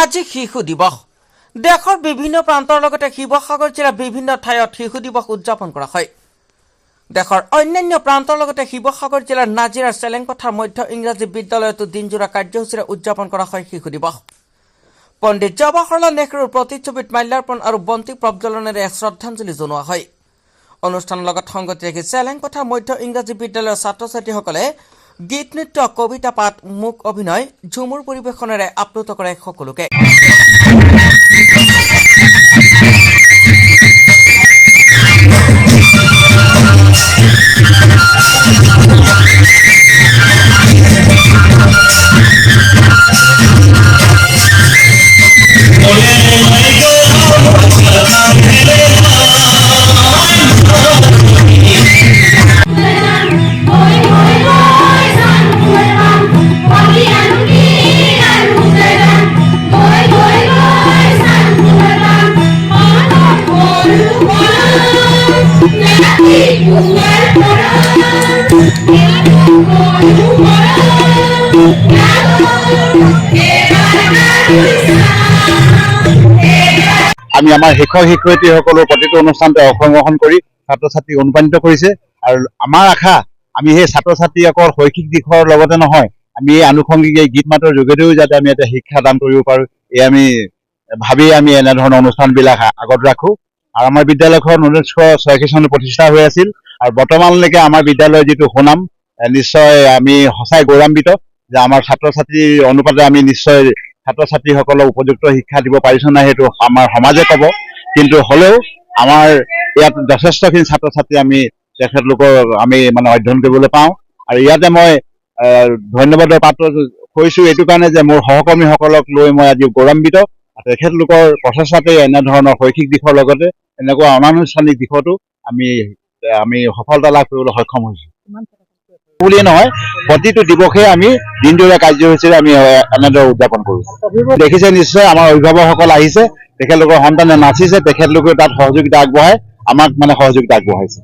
আজি শিশু দিৱস দেশৰ বিভিন্ন প্ৰান্তৰ লগতে শিৱসাগৰ জিলাৰ বিভিন্ন ঠাইত শিশু দিৱস উদযাপন কৰা হয়। দেশৰ অন্যান্য প্ৰান্তৰ লগতে শিৱসাগৰ জিলাৰ নাজিৰাৰ চেলেংপথাৰ মধ্য ইংৰাজী বিদ্যালয়তো দিনজোৰা কাৰ্যসূচীৰে উদযাপন কৰা হয় শিশু দিৱস। পণ্ডিত জৱাহৰলাল নেহৰুৰ প্ৰতিচ্ছবিত মাল্যাৰ্পণ আৰু বন্তি প্ৰজ্বলনেৰে শ্ৰদ্ধাঞ্জলি জনোৱা হয়। অনুষ্ঠানৰ লগত সংগতি ৰাখি চেলেংপথাৰ মধ্য ইংৰাজী বিদ্যালয়ৰ ছাত্ৰ ছাত্ৰীসকলে গীত নৃত্য কবিতা পাঠ মূক অভিনয় ঝুমুৰ পৰিৱেশনেৰে আপ্লুত কৰে সকলোকে। আমি আমাৰ শিক্ষক শিক্ষয়িত্ৰীসকলৰ প্ৰতিটো অনুষ্ঠানতে অংশগ্ৰহণ কৰি ছাত্ৰ ছাত্ৰীক অনুপ্ৰাণিত কৰিছে আৰু আমাৰ আশা আমি সেই ছাত্ৰ ছাত্ৰী অকল শৈক্ষিক দিশৰ লগতে নহয়, আমি এই আনুষংগিক এই গীত মাতৰ যোগেদিও যাতে আমি এটা শিক্ষা দান কৰিব পাৰো, এই আমি ভাবি আমি এনেধৰণৰ অনুষ্ঠানবিলাক আগত ৰাখো। আৰু আমাৰ বিদ্যালয়খন 1986 চনত প্ৰতিষ্ঠা হৈ আছিল আৰু বৰ্তমানলৈকে আমাৰ বিদ্যালয়ৰ যিটো সুনাম নিশ্চয় আমি সঁচাই গৌৰৱান্বিত যে আমাৰ ছাত্ৰ ছাত্ৰীৰ অনুপাতে আমি নিশ্চয় ছাত্ৰ ছাত্ৰীসকলক উপযুক্ত শিক্ষা দিব পাৰিছো নাই সেইটো আমাৰ সমাজে ক'ব, কিন্তু হ'লেও আমাৰ ইয়াত যথেষ্টখিনি ছাত্ৰ ছাত্ৰী আমি তেখেতলোকৰ আমি অধ্যয়ন কৰিবলৈ পাওঁ। আৰু ইয়াতে মই ধন্যবাদৰ পাত্ৰ হৈছো এইটো কাৰণে যে মোৰ সহকৰ্মীসকলক লৈ মই আজি গৌৰৱান্বিত। তেখেতলোকৰ প্ৰচেষ্টাতে এনেধৰণৰ শৈক্ষিক দিশৰ লগতে এনেকুৱা অনানুষ্ঠানিক দিশতো আমি সফলতা লাভ কৰিবলৈ সক্ষম হৈছো বুলিয়ে নহয়, প্ৰতিটো দিৱসে আমি দিনজোৰা কাৰ্যসূচীৰে আমি এনেদৰে উদযাপন কৰো। দেখিছে নিশ্চয় আমাৰ অভিভাৱকসকল আহিছে, তেখেতলোকৰ সন্তানে নাচিছে, তেখেতলোকে তাত সহযোগিতা আগবঢ়াই আমাক সহযোগিতা আগবঢ়াইছে।